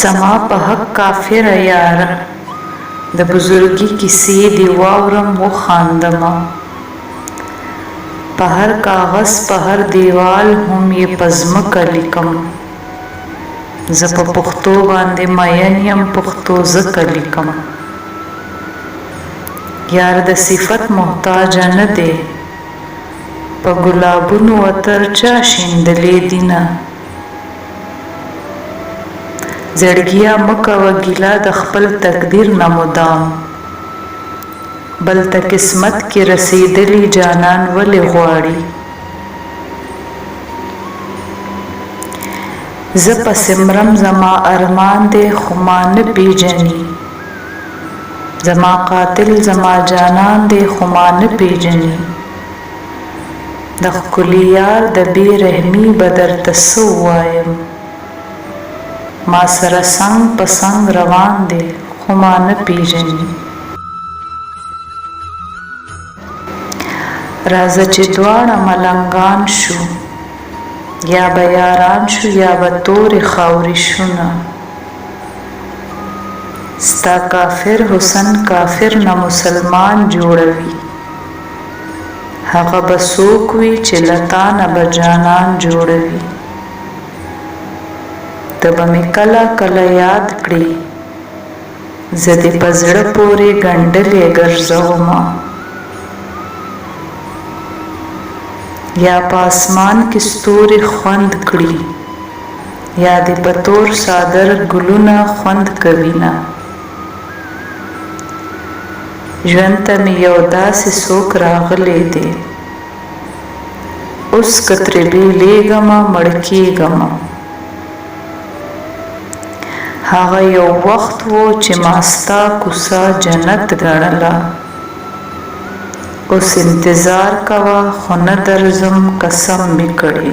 زما په حق کافره یاره د بزرګي کیسې دې واورم وخاندمه په هر کاغذ په هر دیوال هم یې په ځمکه لیکم زه په پښتو باندې مین یم پښتو ځکه لیکم یار د صفت محتاجه نه دی په ګلابونو عطر چا شیندلې دینه زړګیا مکوه ګیله د خپل تقدیر نه مدام بل ته قسمت کې رسیدلی جانان ولې غواړي زه پسې مرم زما ارمان دی خو ما نه پیژني زما قاتل زما جانان دی خو ما نه پیژني د ښکلي یار د بې رحمي به درته څه ووایم ما سره څنګ په څنګ روان دی خو ما نه پیژني راځه چې دواړه ملنګان شو یا به یاران شو یا به تورې خاورې شونه ستا کافر حسن کافر نه مسلمان جوړوي هغه به څوک وي چې له تا نه به جانان جوړوي ته به مې کله کله یاد کړې زه دې په زړه پورې ګنډلې ګرځومه یا په اسمان کې ستوري خوند کړي یا دې په تور څادر ګلونه خوند کوینه ژوند ته مې یو داسې څوک راغلی دی اوس که ترې بېلېږمه مړ کېږمه هغه یو وخت و چې ما ستا کوڅه جنت ګڼله اوس انتظار کوه خو نه درځم قسم مې کړی